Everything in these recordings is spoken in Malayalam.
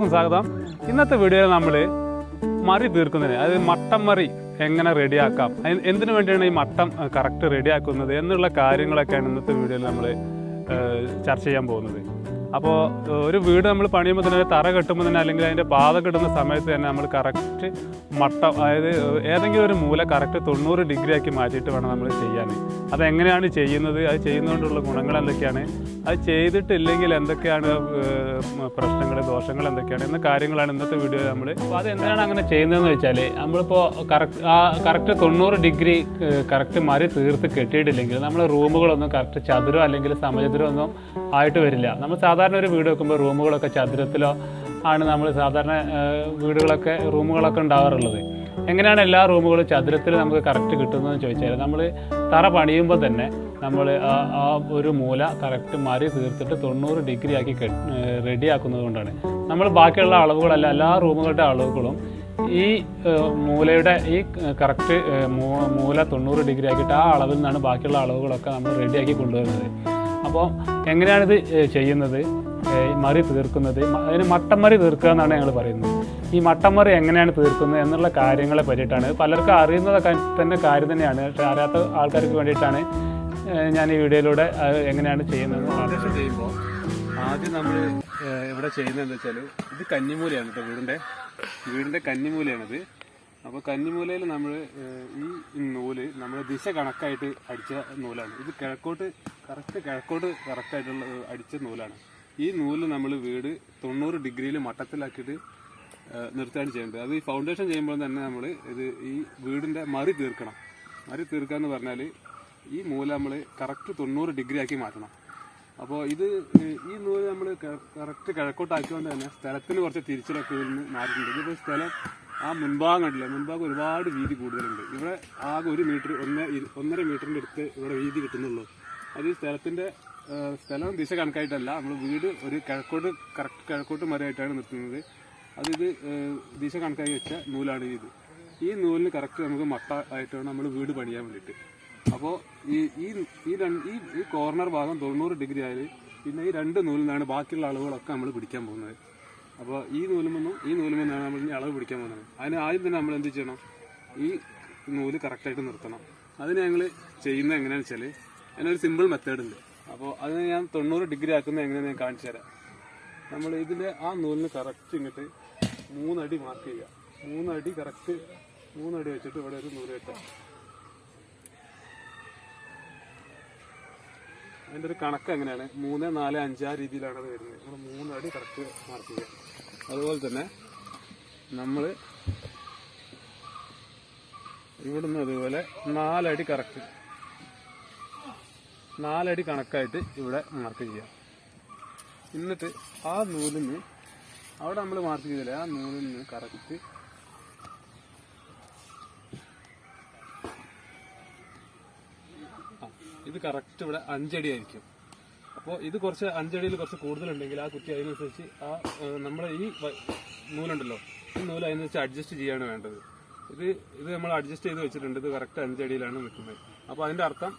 എല്ലാവർക്കും സ്വാഗതം. ഇന്നത്തെ വീഡിയോയിൽ നമ്മൾ മറി തീർക്കുന്നതിന്, അതായത് മട്ടൻ മറി എങ്ങനെ റെഡിയാക്കാം, എന്തിനു വേണ്ടിയാണ് ഈ മട്ടൻ കറക്റ്റ് റെഡിയാക്കുന്നത് എന്നുള്ള കാര്യങ്ങളൊക്കെയാണ് ഇന്നത്തെ വീഡിയോയിൽ നമ്മൾ ചർച്ച ചെയ്യാൻ പോകുന്നത്. അപ്പോൾ ഒരു വീട് നമ്മൾ പണിയുമ്പോൾ തന്നെ തറ കെട്ടുമ്പോൾ തന്നെ അല്ലെങ്കിൽ അതിൻ്റെ പാത കിട്ടുന്ന സമയത്ത് തന്നെ നമ്മൾ കറക്റ്റ് അതായത് ഏതെങ്കിലും ഒരു മൂല കറക്റ്റ് 90 ഡിഗ്രി ആക്കി മാറ്റിയിട്ട് വേണം നമ്മൾ ചെയ്യാൻ. അതെങ്ങനെയാണ് ചെയ്യുന്നത്, അത് ചെയ്യുന്നതുകൊണ്ടുള്ള ഗുണങ്ങൾ എന്തൊക്കെയാണ്, അത് ചെയ്തിട്ടില്ലെങ്കിൽ എന്തൊക്കെയാണ് പ്രശ്നങ്ങൾ, ദോഷങ്ങൾ എന്തൊക്കെയാണ് എന്ന കാര്യങ്ങളാണ് ഇന്നത്തെ വീഡിയോ നമ്മൾ. അപ്പോൾ അതെന്താണ് അങ്ങനെ ചെയ്യുന്നതെന്ന് വെച്ചാൽ, നമ്മളിപ്പോൾ കറക്റ്റ് 90 ഡിഗ്രി കറക്റ്റ് മറി തീർത്ത് കെട്ടിയിട്ടില്ലെങ്കിൽ നമ്മൾ റൂമുകളൊന്നും കറക്റ്റ് ചതുരോ അല്ലെങ്കിൽ സമചതുരോ ഒന്നും ആയിട്ട് വരില്ല. നമ്മൾ സാധാരണ ഒരു വീട് വെക്കുമ്പോൾ റൂമുകളൊക്കെ ചതുരത്തിലോ ആണ് നമ്മൾ സാധാരണ റൂമുകളൊക്കെ ഉണ്ടാവാറുള്ളത്. എങ്ങനെയാണ് എല്ലാ റൂമുകളും ചതുരത്തിൽ നമുക്ക് കറക്റ്റ് കിട്ടുന്നതെന്ന് ചോദിച്ചാൽ, നമ്മൾ തറ പണിയുമ്പോൾ തന്നെ നമ്മൾ ആ ഒരു മൂല കറക്റ്റ് മറി തീർത്തിട്ട് 90 ഡിഗ്രി ആക്കി റെഡിയാക്കുന്നത് കൊണ്ടാണ്. നമ്മൾ ബാക്കിയുള്ള അളവുകളല്ല, എല്ലാ റൂമുകളുടെ അളവുകളും ഈ മൂലയുടെ ഈ കറക്റ്റ് മൂല 90 ഡിഗ്രി ആക്കിയിട്ട് ആ അളവിൽ നിന്നാണ് ബാക്കിയുള്ള അളവുകളൊക്കെ നമ്മൾ റെഡിയാക്കി കൊണ്ടുവരുന്നത്. അപ്പോൾ എങ്ങനെയാണിത് ചെയ്യുന്നത്, മറി തീർക്കുന്നത്, അതിന് മട്ടൻ മറി തീർക്കുക എന്നാണ് ഞങ്ങൾ പറയുന്നത്. ഈ മട്ടൻ മറി എങ്ങനെയാണ് തീർക്കുന്നത് എന്നുള്ള കാര്യങ്ങളെ പറ്റിയിട്ടാണ്. പലർക്കും അറിയുന്നതൊക്കെ തന്നെ കാര്യം തന്നെയാണ്, പക്ഷേ അറിയാത്ത ആൾക്കാർക്ക് വേണ്ടിയിട്ടാണ് ഞാൻ ഈ വീഡിയോയിലൂടെ എങ്ങനെയാണ് ചെയ്യുന്നത് ചെയ്യുമ്പോൾ. ആദ്യം നമ്മൾ ഇവിടെ ചെയ്യുന്നതെന്ന് വെച്ചാൽ, ഇത് കന്നിമൂലയാണ് കേട്ടോ, വീടിൻ്റെ കന്നിമൂലയാണിത്. അപ്പോൾ കന്നിമൂലയിൽ നമ്മൾ ഈ നൂല് നമ്മൾ ദിശ കണക്കായിട്ട് അടിച്ച നൂലാണ്. ഇത് കിഴക്കോട്ട് കറക്റ്റായിട്ടുള്ള അടിച്ച നൂലാണ്. ഈ നൂല് നമ്മൾ വീട് 90 ഡിഗ്രിയിൽ മട്ടത്തിലാക്കിയിട്ട് നിർത്തുകയാണ് ചെയ്യേണ്ടത്. അത് ഈ ഫൗണ്ടേഷൻ ചെയ്യുമ്പോൾ തന്നെ നമ്മൾ ഈ വീടിൻ്റെ മറി തീർക്കണം. മറി തീർക്കുക എന്ന് പറഞ്ഞാൽ ഈ മൂല നമ്മൾ കറക്റ്റ് 90 ഡിഗ്രി ആക്കി മാറ്റണം. അപ്പോൾ ഈ നൂല് നമ്മൾ കറക്റ്റ് കിഴക്കോട്ടാക്കിക്കൊണ്ട് തന്നെ സ്ഥലത്തിന് കുറച്ച് തിരിച്ചിലൊക്കെ മാറ്റിയിട്ടുണ്ട്. ഇതിപ്പോൾ സ്ഥലം ആ മുൻഭാഗം കണ്ടില്ല, മുൻഭാഗം ഒരുപാട് വീതി കൂടുതലുണ്ട്. ഇവിടെ ആകെ 1 മീറ്റർ 1.5 മീറ്ററിൻ്റെ അടുത്ത് ഇവിടെ വീതി കിട്ടുന്നുള്ളൂ. അത് ഈ സ്ഥലം ദിശ കണക്കായിട്ടല്ല, നമ്മൾ വീട് ഒരു കിഴക്കോട്ട് മരമായിട്ടാണ് നിർത്തുന്നത്. ഇത് ദിശ കണക്കായി വെച്ച നൂലാണ് ഈ നൂലിന് കറക്റ്റ് നമുക്ക് മട്ട ആയിട്ടാണ് നമ്മൾ വീട് പണിയാൻ വേണ്ടിയിട്ട്. അപ്പോൾ ഈ കോർണർ ഭാഗം 90 ഡിഗ്രി ആയാൽ പിന്നെ ഈ 2 നൂലിൽ നിന്നാണ് ബാക്കിയുള്ള അളവുകളൊക്കെ നമ്മൾ പിടിക്കാൻ പോകുന്നത്. അപ്പോൾ ഈ നൂലുമെന്നാണ് നമ്മൾ ഇനി അളവ് പിടിക്കാൻ പോകുന്നത്. അതിന് ആദ്യം തന്നെ നമ്മൾ എന്ത് ചെയ്യണം, ഈ നൂല് കറക്റ്റായിട്ട് നിർത്തണം. അതിന് ഞങ്ങൾ ചെയ്യുന്നത് എങ്ങനെയാണെന്ന് വെച്ചാൽ, അതിനൊരു സിമ്പിൾ മെത്തേഡ് ഉണ്ട്. അപ്പോൾ അതിന് ഞാൻ 90 ഡിഗ്രി ആക്കുന്നത് എങ്ങനെയാണെന്ന് ഞാൻ കാണിച്ചു തരാം. നമ്മൾ ഇതിൻ്റെ ആ നൂലിന് കറക്റ്റ് ഇങ്ങോട്ട് 3 അടി മാർക്ക് ചെയ്യുക. 3 അടി കറക്റ്റ് 3 അടി വെച്ചിട്ട് ഇവിടെ ഒരു നൂല് കെട്ടാം. അതിൻ്റെ ഒരു കണക്ക് എങ്ങനെയാണ്, 3, 4, 5 ആ രീതിയിലാണ് അത് വരുന്നത്. നമ്മൾ 3 അടി കറക്റ്റ് മാർക്ക് ചെയ്യുക. അതുപോലെ തന്നെ നമ്മൾ ഇവിടുന്ന് അതുപോലെ 4 അടി കറക്റ്റ് 4 അടി കണക്കായിട്ട് ഇവിടെ മാർക്ക് ചെയ്യാം. എന്നിട്ട് ആ നൂലിന് അവിടെ നമ്മൾ മാർക്ക് ചെയ്തില്ലേ, ആ നൂലിന് കറക്റ്റ് ഇത് കറക്റ്റ് ഇവിടെ 5 അടി ആയിരിക്കും. അപ്പോൾ ഇത് കുറച്ച് 5 അടിയിൽ കുറച്ച് കൂടുതലുണ്ടെങ്കിൽ ആ കുറ്റി അതിനനുസരിച്ച് നമ്മൾ ഈ നൂലുണ്ടല്ലോ, ഈ നൂല് അതിനനുസരിച്ച് അഡ്ജസ്റ്റ് ചെയ്യാണ് വേണ്ടത്. ഇത് നമ്മൾ അഡ്ജസ്റ്റ് ചെയ്ത് വെച്ചിട്ടുണ്ട്. ഇത് കറക്റ്റ് 5 അടിയിലാണ് നിൽക്കുന്നത്. അപ്പോൾ അതിൻ്റെ അർത്ഥം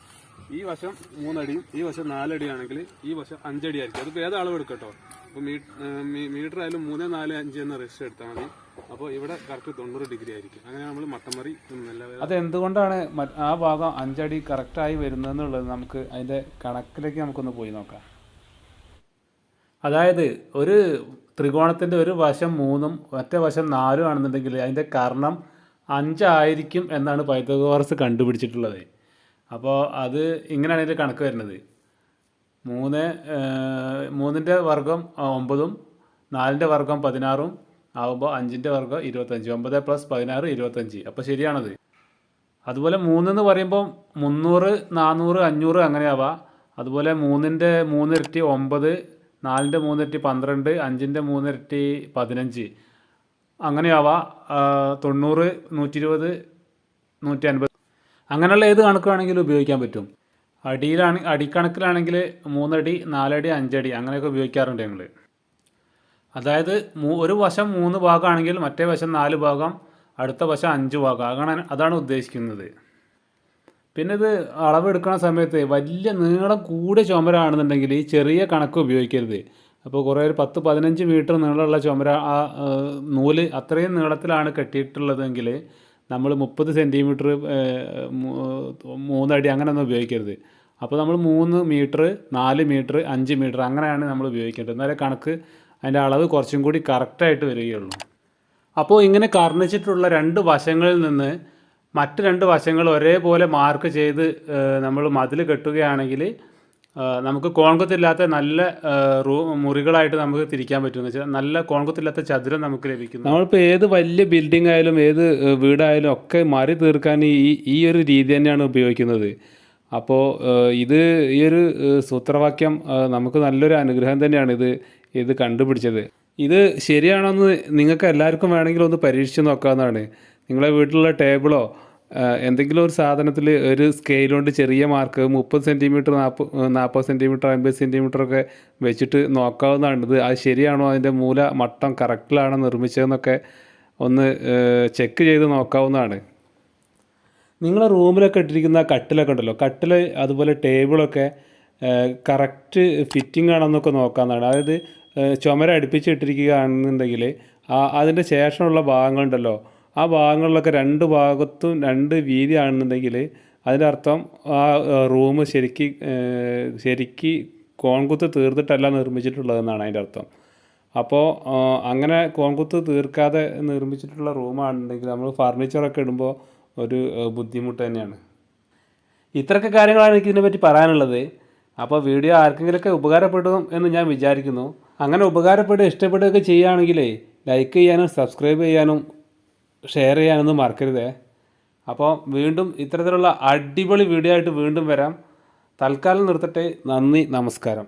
ഈ വശം 3 അടിയും ഈ വശം 4 അടിയാണെങ്കിൽ ഈ വശം 5 അടി ആയിരിക്കും. അതിപ്പോൾ ഏത് അളവ് എടുക്കട്ടോ, അപ്പോൾ മീറ്റർ ആയാലും 3, 4, 5 എന്ന രജിസ്റ്റർ എടുത്താൽ മതി. അപ്പോൾ ഇവിടെ കറക്റ്റ് 90 ഡിഗ്രി ആയിരിക്കും. അങ്ങനെ നമ്മൾ മട്ടമറി അതെന്തുകൊണ്ടാണ് ആ ഭാഗം 5 അടി കറക്റ്റായി വരുന്നതെന്നുള്ളത് നമുക്ക് അതിൻ്റെ കണക്കിലേക്ക് നമുക്കൊന്ന് പോയി നോക്കാം. അതായത് ഒരു ത്രികോണത്തിൻ്റെ ഒരു വശം 3ഉം മറ്റേ വശം 4ഉം ആണെന്നുണ്ടെങ്കിൽ അതിൻ്റെ കർണം 5 ആയിരിക്കും എന്നാണ് പൈത്തഗോറസ് കണ്ടുപിടിച്ചിട്ടുള്ളത്. അപ്പോൾ അത് ഇങ്ങനെയാണ് ഇതിൻ്റെ കണക്ക് വരുന്നത്. 3ൻ്റെ വർഗം 9ഉം 4ൻ്റെ വർഗം 16ഉം ആകുമ്പോൾ 5ൻ്റെ വർഗം 25. 9 + 16 25. അപ്പോൾ ശരിയാണത്. അതുപോലെ 3 എന്ന് പറയുമ്പോൾ 300, 400, 500 അങ്ങനെയാവാം. അതുപോലെ 3ൻ്റെ 3 ഇരട്ടി 9, 4ൻ്റെ 3 ഇരട്ടി 12, 5ൻ്റെ 3 ഇരട്ടി 15 അങ്ങനെയാവാം. 90, 120, 150 അങ്ങനെയുള്ള ഏത് കണക്കാണെങ്കിലും ഉപയോഗിക്കാൻ പറ്റും. അടിക്കണക്കിലാണെങ്കിൽ 3 അടി, 4 അടി, 5 അടി അങ്ങനെയൊക്കെ ഉപയോഗിക്കാറുണ്ട് ഞങ്ങൾ. അതായത് ഒരു വശം 3 ഭാഗമാണെങ്കിൽ മറ്റേ വശം 4 ഭാഗം, അടുത്ത വശം 5 ഭാഗം, അതാണ് ഉദ്ദേശിക്കുന്നത്. പിന്നെ ഇത് അളവെടുക്കുന്ന സമയത്ത് വലിയ നീളം കൂടിയ ചുമരാണെന്നുണ്ടെങ്കിൽ ഈ ചെറിയ കണക്ക് ഉപയോഗിക്കരുത്. അപ്പോൾ കുറേ ഒരു 10-15 മീറ്റർ നീളമുള്ള ചുമര ആ നൂല് അത്രയും നീളത്തിലാണ് കെട്ടിയിട്ടുള്ളതെങ്കിൽ നമ്മൾ 30 സെൻറ്റിമീറ്റർ 3 അടി അങ്ങനെയൊന്നും ഉപയോഗിക്കരുത്. അപ്പോൾ നമ്മൾ 3 മീറ്റർ 4 മീറ്റർ 5 മീറ്റർ അങ്ങനെയാണ് നമ്മൾ ഉപയോഗിക്കേണ്ടത്. എന്നാലേ കണക്ക് അതിൻ്റെ അളവ് കുറച്ചും കൂടി കറക്റ്റായിട്ട് വരികയുള്ളൂ. അപ്പോൾ ഇങ്ങനെ കർണിച്ചിട്ടുള്ള 2 വശങ്ങളിൽ നിന്ന് മറ്റ് 2 വശങ്ങൾ ഒരേപോലെ മാർക്ക് ചെയ്ത് നമ്മൾ മതിൽ കെട്ടുകയാണെങ്കിൽ നമുക്ക് കോൺകുത്തില്ലാത്ത നല്ല മുറികളായിട്ട് നമുക്ക് തിരിക്കാൻ പറ്റുമെന്ന് വെച്ചാൽ നല്ല കോൺകുത്തില്ലാത്ത ചതുരം നമുക്ക് ലഭിക്കും. നമ്മളിപ്പോൾ ഏത് വലിയ ബിൽഡിംഗ് ആയാലും ഏത് വീടായാലും ഒക്കെ മറി തീർക്കാൻ ഈ ഒരു രീതി തന്നെയാണ് ഉപയോഗിക്കുന്നത്. അപ്പോൾ ഈ ഒരു സൂത്രവാക്യം നമുക്ക് നല്ലൊരു അനുഗ്രഹം തന്നെയാണ് ഇത് കണ്ടുപിടിച്ചത്. ഇത് ശരിയാണോന്ന് നിങ്ങൾക്ക് എല്ലാവർക്കും വേണമെങ്കിൽ ഒന്ന് പരീക്ഷിച്ച് നോക്കാവുന്നതാണ്. നിങ്ങളെ വീട്ടിലുള്ള ടേബിളോ എന്തെങ്കിലും ഒരു സാധനത്തിൽ ഒരു സ്കെയിൽ കൊണ്ട് ചെറിയ മാർക്ക് 30 സെൻറ്റിമീറ്റർ 40 സെൻറ്റിമീറ്റർ 50 സെൻറ്റിമീറ്റർ ഒക്കെ വെച്ചിട്ട് നോക്കാവുന്നതാണ്. അത് ശരിയാണോ, അതിൻ്റെ മൂല മട്ടം കറക്റ്റിലാണോ നിർമ്മിച്ചതെന്നൊക്കെ ഒന്ന് ചെക്ക് ചെയ്ത് നോക്കാവുന്നതാണ്. നിങ്ങളെ റൂമിലൊക്കെ ഇട്ടിരിക്കുന്ന കട്ടിലൊക്കെ ഉണ്ടല്ലോ, കട്ടിൽ അതുപോലെ ടേബിളൊക്കെ കറക്റ്റ് ഫിറ്റിംഗ് ആണെന്നൊക്കെ നോക്കാവുന്നതാണ്. അതായത് ചുമര അടുപ്പിച്ചിട്ടിരിക്കുകയാണെന്നുണ്ടെങ്കിൽ അതിൻ്റെ ശേഷമുള്ള ഭാഗങ്ങളുണ്ടല്ലോ, ആ ഭാഗങ്ങളിലൊക്കെ 2 ഭാഗത്തും 2 വീതി ആണെന്നുണ്ടെങ്കിൽ അതിൻ്റെ അർത്ഥം ആ റൂം ശരിക്ക് കോൺകുത്ത് തീർത്തിട്ടല്ല നിർമ്മിച്ചിട്ടുള്ളതെന്നാണ് അതിൻ്റെ അർത്ഥം. അപ്പോൾ അങ്ങനെ കോൺകുത്ത് തീർക്കാതെ നിർമ്മിച്ചിട്ടുള്ള റൂമാണെന്നുണ്ടെങ്കിൽ നമ്മൾ ഫർണിച്ചറൊക്കെ ഇടുമ്പോൾ ഒരു ബുദ്ധിമുട്ട് തന്നെയാണ്. ഇത്രയൊക്കെ കാര്യങ്ങളാണ് എനിക്കിതിനെ പറ്റി പറയാനുള്ളത്. അപ്പോൾ വീഡിയോ ആർക്കെങ്കിലുമൊക്കെ ഉപകാരപ്പെടും എന്ന് ഞാൻ വിചാരിക്കുന്നു. അങ്ങനെ ഇഷ്ടപ്പെടുകയൊക്കെ ചെയ്യുകയാണെങ്കിൽ ലൈക്ക് ചെയ്യാനും സബ്സ്ക്രൈബ് ചെയ്യാനും ഷെയർ ചെയ്യാനൊന്നും മറക്കരുതേ. അപ്പോൾ വീണ്ടും ഇത്തരത്തിലുള്ള അടിപൊളി വീഡിയോ ആയിട്ട് വീണ്ടും വരാം. തൽക്കാലം നിർത്തട്ടെ. നന്ദി, നമസ്കാരം.